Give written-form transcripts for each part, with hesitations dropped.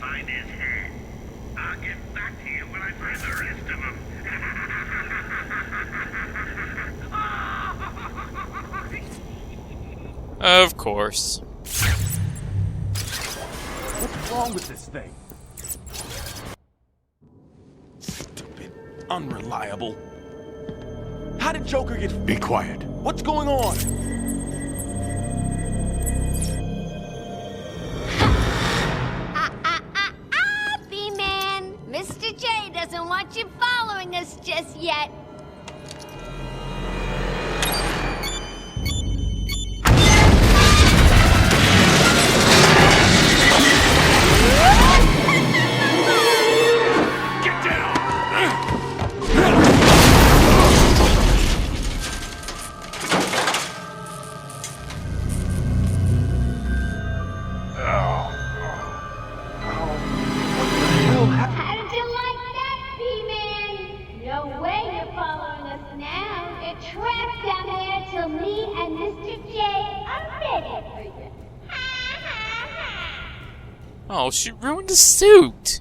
find his head. I'll get back to you when I find the rest of them. Of course. What's wrong with this thing? Stupid. Unreliable. How did Joker get... Be quiet. What's going on? B-Man! Mr. J doesn't want you following us just yet. Oh, she ruined his suit!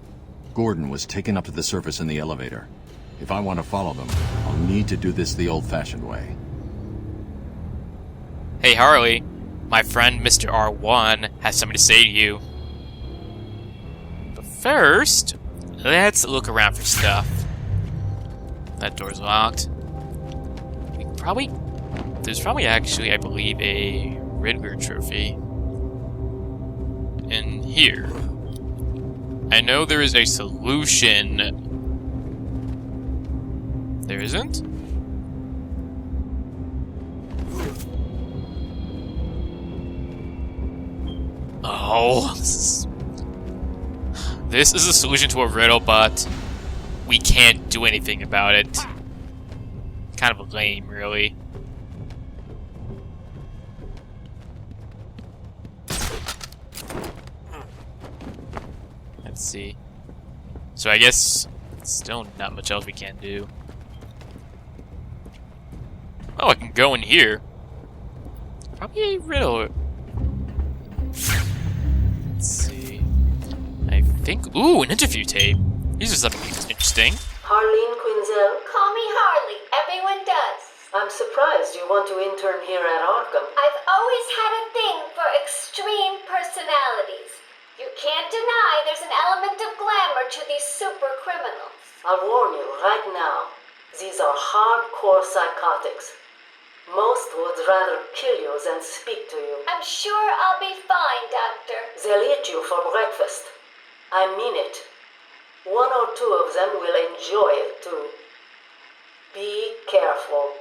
Gordon was taken up to the surface in the elevator. If I want to follow them, I'll need to do this the old-fashioned way. Hey Harley, my friend Mr. R1 has something to say to you. But first, let's look around for stuff. That door's locked. There's probably actually, I believe, a Riddler trophy in here. I know there is a solution. There isn't? Oh, this is a solution to a riddle, but we can't do anything about it. Kind of lame, really. Let's see. So I guess still not much else we can do. Oh, I can go in here. Probably a riddle. Let's see. I think. Ooh, an interview tape. These are something interesting. Harleen Quinzel? Call me Harley. Everyone does. I'm surprised you want to intern here at Arkham. I've always had a thing for extreme personalities. You can't deny there's an element of glamour to these super criminals. I'll warn you right now. These are hardcore psychotics. Most would rather kill you than speak to you. I'm sure I'll be fine, Doctor. They'll eat you for breakfast. I mean it. One or two of them will enjoy it too. Be careful.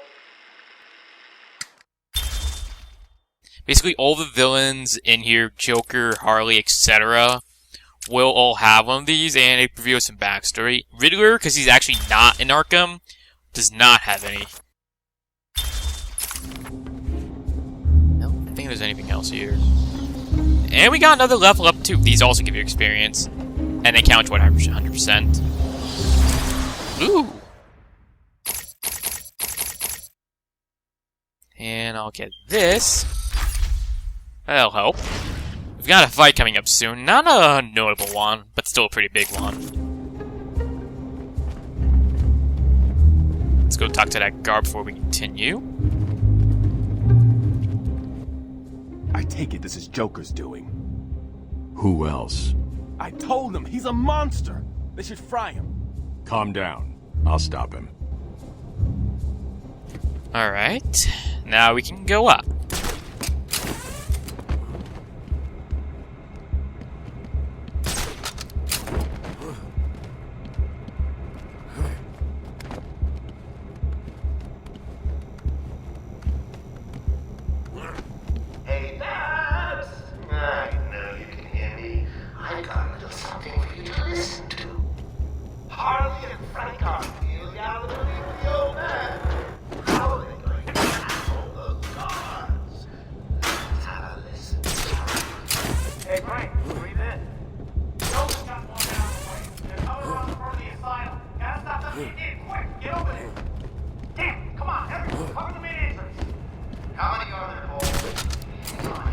Basically, all the villains in here, Joker, Harley, etc., will all have one of these, and they reveal some backstory. Riddler, because he's actually not in Arkham, does not have any. I don't think there's anything else here. And we got another level up, too. These also give you experience. And they count to 100%. Ooh! And I'll get this. That'll help. We've got a fight coming up soon. Not a notable one, but still a pretty big one. Let's go talk to that guard before we continue. I take it this is Joker's doing. Who else? I told them he's a monster. They should fry him. Calm down. I'll stop him. Alright. Now we can go up. Hey, Babs! I know you can hear me. I've got a little something for you to listen to. Harley and Frank are really out of the league with the old man. How are they going to tackle those guards? Let's have a listen. Hey, Frank, breathe in. Joker's got one down the way. They're coming around the front of the asylum. Gotta stop them getting in. Quick, get over there. Damn, come on, everyone, cover the main entrance. How many are there, Paul?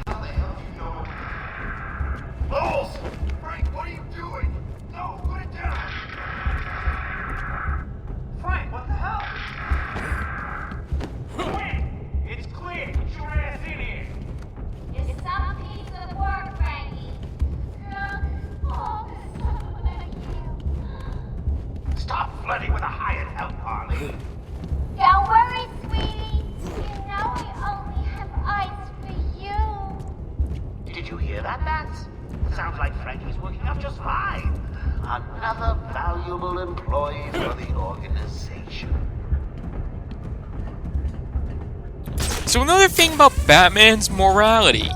How the hell do you know? Bowles! Frank, what are you doing? hear that, Bats? Sounds like Frankie's working out just fine. Another valuable employee for the organization. So another thing about Batman's morality.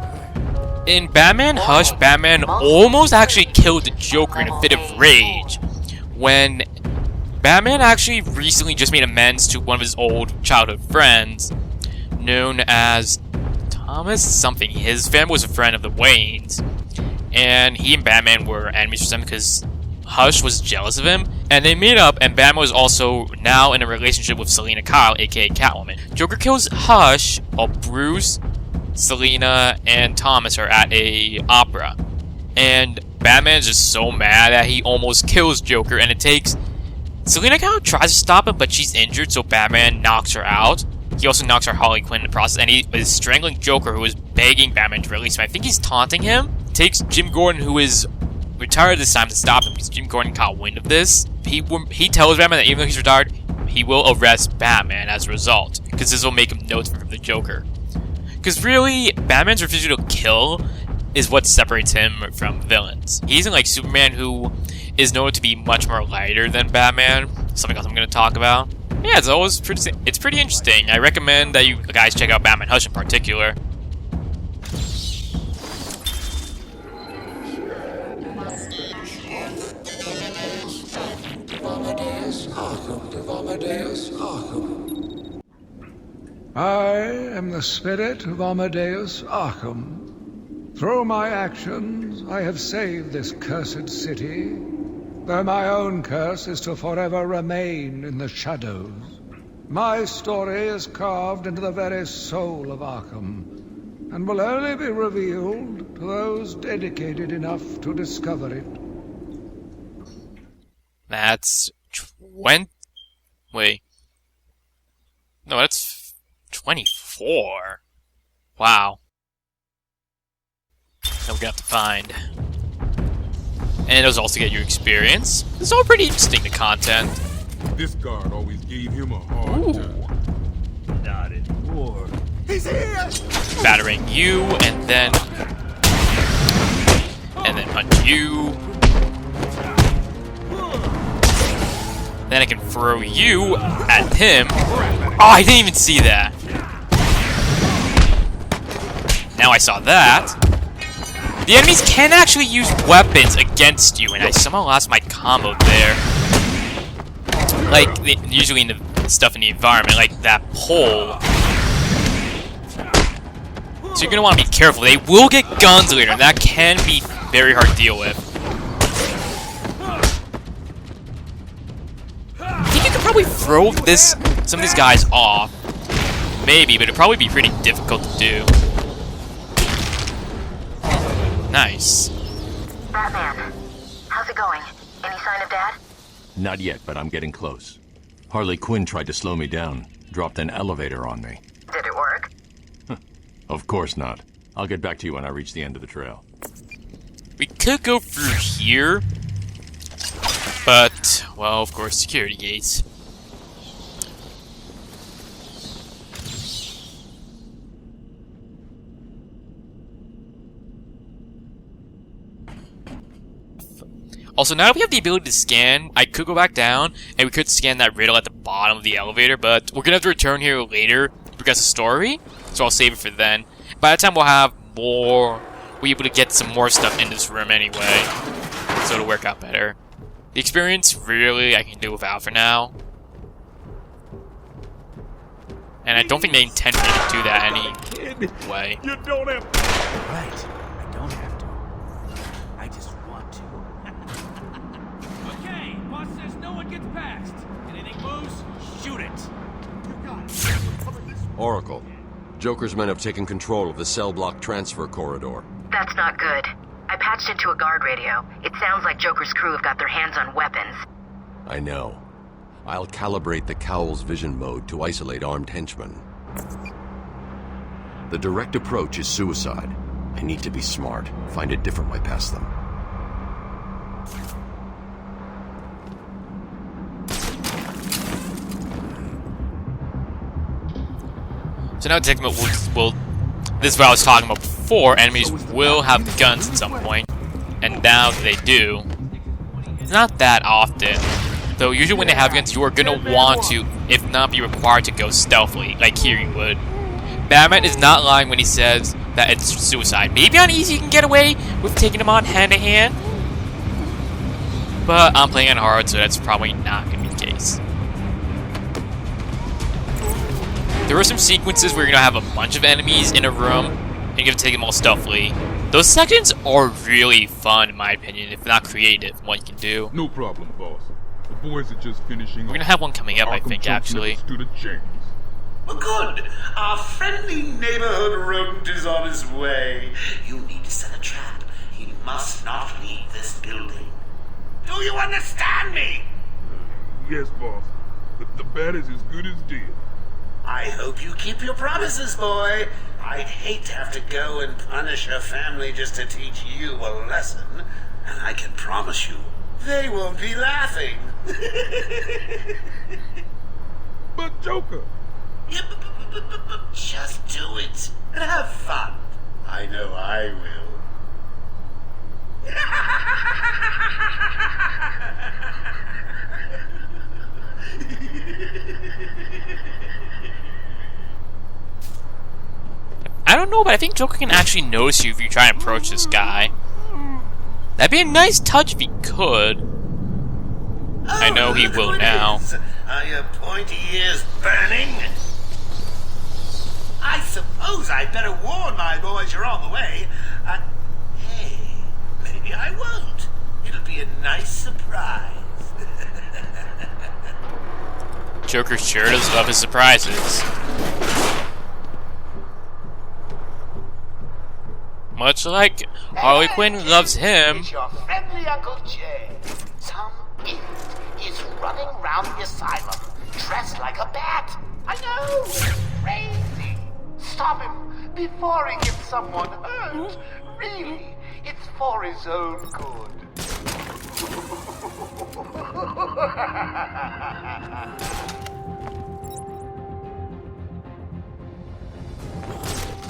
In Batman Hush, Batman almost actually killed the Joker in a fit of rage when Batman actually recently just made amends to one of his old childhood friends known as Thomas something. His family was a friend of the Waynes, and he and Batman were enemies for something because Hush was jealous of him, and they made up, and Batman was also now in a relationship with Selina Kyle, aka Catwoman. Joker kills Hush while Bruce, Selina, and Thomas are at a opera. And Batman is just so mad that he almost kills Joker, and it takes... Selina Kyle tries to stop him, but she's injured, so Batman knocks her out. He also knocks out Harley Quinn in the process, and he is strangling Joker, who is begging Batman to release him. I think he's taunting him. Takes Jim Gordon, who is retired this time, to stop him, because Jim Gordon caught wind of this. He tells Batman that even though he's retired, he will arrest Batman as a result, because this will make him know from the Joker. Because really, Batman's refusal to kill is what separates him from villains. He isn't like Superman, who is known to be much more lighter than Batman, something else I'm going to talk about. Yeah, it's pretty interesting. I recommend that you guys check out Batman Hush in particular. I am the spirit of Amadeus Arkham. Through my actions, I have saved this cursed city, though my own curse is to forever remain in the shadows. My story is carved into the very soul of Arkham, and will only be revealed to those dedicated enough to discover it. That's... Wait. No, that's 24. Wow. That we're gonna have to find. And it'll also get your experience. It's all pretty interesting, the content. This guard always gave him a hard time. Not anymore. He's here! Battering you, and then punch you. Then I can throw you at him. Oh, I didn't even see that. Now I saw that. The enemies can actually use weapons against you, and I somehow lost my combo there. Like, usually in the stuff in the environment, like that pole. So you're gonna want to be careful. They will get guns later, and that can be very hard to deal with. I think you could probably throw some of these guys off. Maybe, but it'd probably be pretty difficult to do. Nice. Batman, how's it going? Any sign of Dad? Not yet, but I'm getting close. Harley Quinn tried to slow me down, dropped an elevator on me. Did it work? Of course not. I'll get back to you when I reach the end of the trail. We could go through here, but, well, of course, security gates. Also, now that we have the ability to scan, I could go back down, and we could scan that riddle at the bottom of the elevator, but we're gonna have to return here later because of the story, so I'll save it for then. By that time, we'll be able to get some more stuff in this room anyway, so it'll work out better. The experience, really, I can do without for now. And I don't think they intended me to do that anyway. You don't have... Right. I don't have to. I just want to. Okay, boss says no one gets past. Anything moves, shoot it. Oracle. Joker's men have taken control of the cell block transfer corridor. That's not good. I patched into a guard radio. It sounds like Joker's crew have got their hands on weapons. I know. I'll calibrate the Cowl's vision mode to isolate armed henchmen. The direct approach is suicide. I need to be smart. Find a different way past them. So now, this is what I was talking about before. before, enemies will have guns at some point, and now they do. Not that often. Though usually when they have guns, you are gonna want to, if not be required to go stealthily, like here you would. Batman is not lying when he says that it's suicide. Maybe on easy you can get away with taking them on hand to hand, but I'm playing on hard, so that's probably not gonna be the case. There are some sequences where you're gonna have a bunch of enemies in a room, and you're gonna take them all stealthily. Those sections are really fun, in my opinion, if not creative, what you can do. No problem, boss. The boys are just finishing. We're gonna have one coming up, I think, actually. Stood a chance. Well, good. Our friendly neighborhood rodent is on his way. You need to set a trap. He must not leave this building. Do you understand me? Yes, boss. The bat is as good as dead. I hope you keep your promises, boy. I'd hate to have to go and punish a family just to teach you a lesson. And I can promise you, they won't be laughing. But Joker! Yeah, but just do it and have fun. I know I will. I don't know, but I think Joker can actually notice you if you try and approach this guy. That'd be a nice touch if he could. I know he will now. Are your pointy ears burning? I suppose I'd better warn my boys you're on the way. Hey, maybe I won't. It'll be a nice surprise. Joker sure does love his surprises. Much like Harley Quinn loves him. It's your friendly Uncle Jay. Some idiot is running around the asylum dressed like a bat. I know, crazy. Stop him before he gets someone hurt. Really, it's for his own good.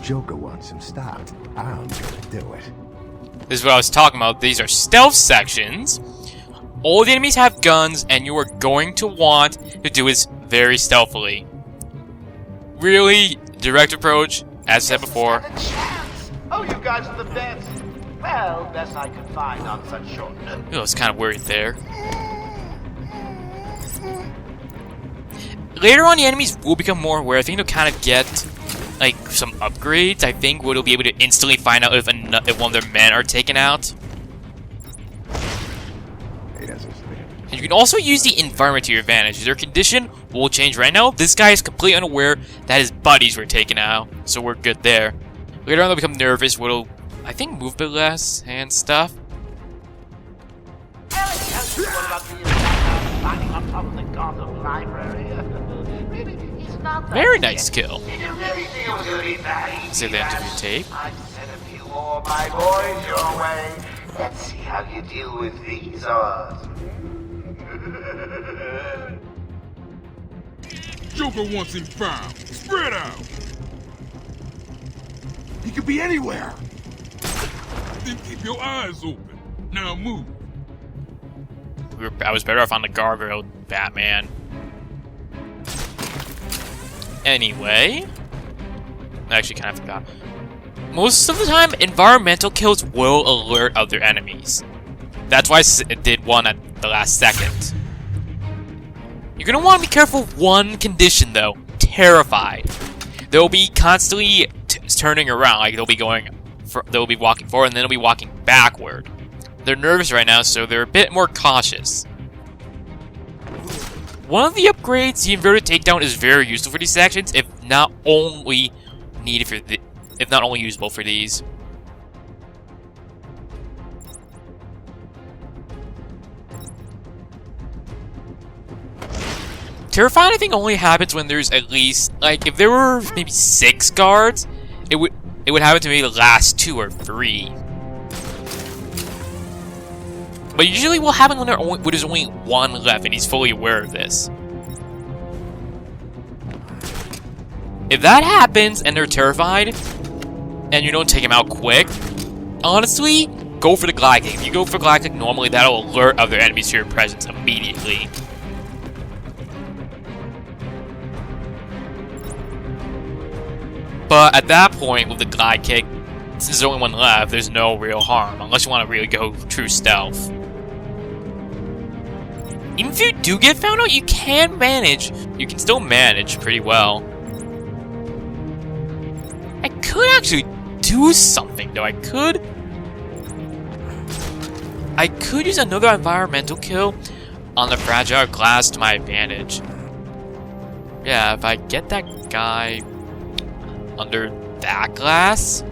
Joker wants him stopped. I'm gonna do it. This is what I was talking about. These are stealth sections. All the enemies have guns, and you are going to want to do this very stealthily. Really, direct approach, as said before. Oh, you guys are the best. Well, best I could find on such short notice. I was kind of worried there. Later on, the enemies will become more aware. I think they'll kind of get like some upgrades. I think where they'll be able to instantly find out if one of their men are taken out. And you can also use the environment to your advantage. Their condition will change. Right now, this guy is completely unaware that his buddies were taken out, so we're good there. Later on, they'll become nervous, where they'll, I think, move a bit less and stuff. What about the lining on top of the Gotham Library? Really, he's not that Very nice kill. Did you really think it was going to be that easy? Save the interview tape. I've sent a few more of my boys your way. Let's see how you deal with these odds. Joker wants him found. Spread out. He could be anywhere. Then keep your eyes open. Now move. I was better off on the guardrail, Batman. Anyway, I actually kind of forgot. Most of the time, environmental kills will alert other enemies. That's why I did one at the last second. You're gonna want to be careful of one condition though. Terrified. They'll be constantly turning around, like they'll be walking forward and then they'll be walking backward. They're nervous right now, so they're a bit more cautious. One of the upgrades, the inverted takedown, is very useful for these sections, if not only usable for these. Terrifying, I think, only happens when there's at least, like, if there were maybe 6 guards, it would happen to maybe the last 2 or 3. But usually will happen when there's only 1 left and he's fully aware of this. If that happens and they're terrified, and you don't take him out quick, honestly, go for the glide kick. If you go for glide kick normally, that'll alert other enemies to your presence immediately. But at that point, with the glide kick, since there's only one left, there's no real harm, unless you want to really go true stealth. Even if you do get found out, you can manage. You can still manage pretty well. I could actually do something, though. I could use another environmental kill on the fragile glass to my advantage. Yeah, if I get that guy under that glass,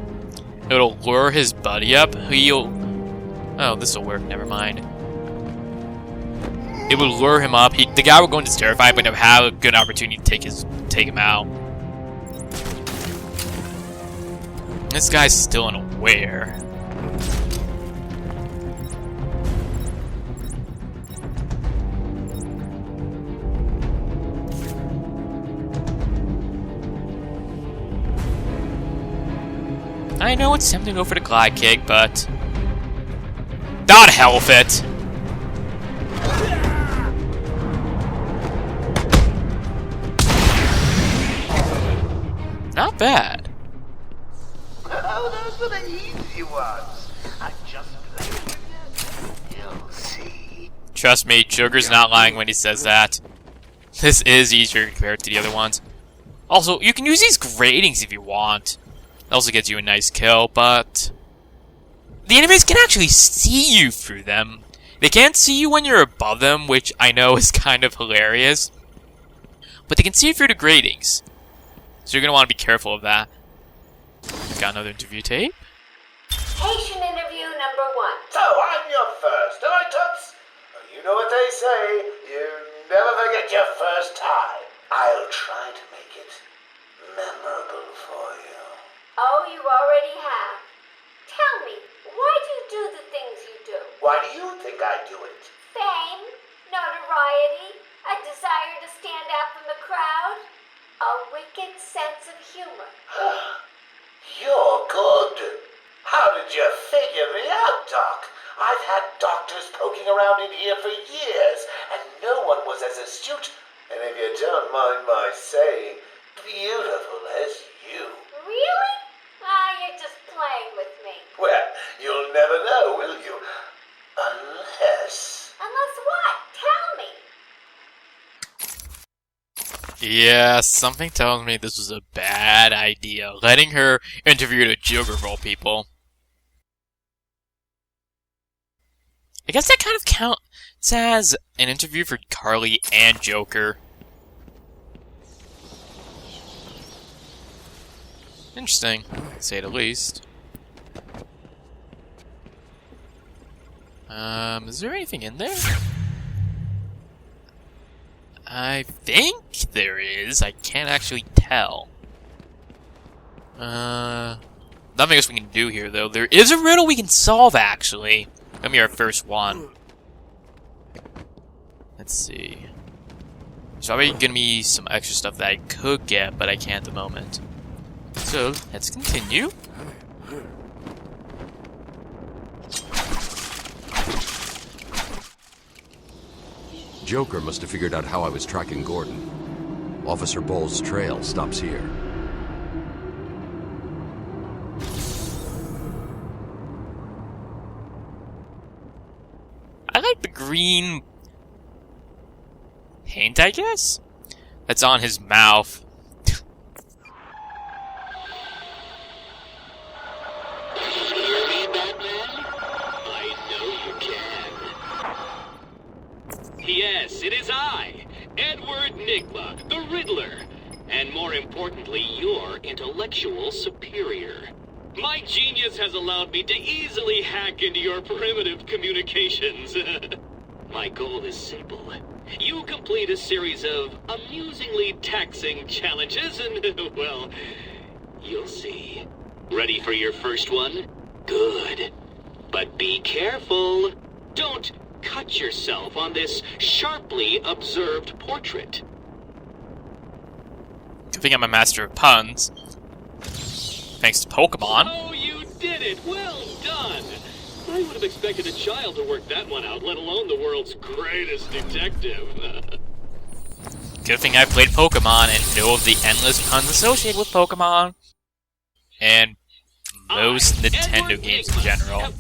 it'll lure his buddy up. Oh, this'll work, never mind. It would lure him up. The guy will go into terrified, but have a good opportunity to take him out. This guy's still unaware. I know it's tempting to go for the glide kick, but... God hell with it! Not bad. Oh, those were the easy ones. I just played with you. You'll see. Trust me, Joker's not lying when he says that. This is easier compared to the other ones. Also, you can use these gratings if you want. It also gets you a nice kill, but... the enemies can actually see you through them. They can't see you when you're above them, which I know is kind of hilarious. But they can see you through the gratings. So you're going to want to be careful of that. Got another interview tape? Patient interview number 1. So, I'm your first, am I, Toots? Well, you know what they say. You never forget your first time. I'll try to make it memorable for you. Oh, you already have. Tell me, why do you do the things you do? Why do you think I do it? Fame? Notoriety? A desire to stand out from the crowd? A wicked sense of humor? You're good. How did you figure me out, Doc? I've had doctors poking around in here for years, and no one was as astute, and if you don't mind my saying, beautiful as you. Really? You're just playing with me. Well, you'll never know, will you? Unless... Unless what? Tell me. Yeah, something tells me this was a bad idea. Letting her interview the Joker of all people. I guess that kind of counts as an interview for Carly and Joker. Interesting, to say the least. Is there anything in there? I think there is. I can't actually tell. Nothing else we can do here, though. There is a riddle we can solve, actually. Let me our first one. Let's see. There's probably gonna be some extra stuff that I could get, but I can't at the moment. So, let's continue. Joker must have figured out how I was tracking Gordon. Officer Bowles' trail stops here. I like the green paint, I guess? That's on his mouth. Yes, it is I, Edward Nigma, the Riddler, and more importantly, your intellectual superior. My genius has allowed me to easily hack into your primitive communications. My goal is simple. You complete a series of amusingly taxing challenges and, well, you'll see. Ready for your first one? Good. But be careful. Don't cut yourself on this sharply observed portrait. I think I'm a master of puns. thanks to Pokemon. Oh, you did it! Well done! I would have expected a child to work that one out, let alone the world's greatest detective. Good thing I played Pokemon and know of the endless puns associated with Pokemon. And most Nintendo games in general.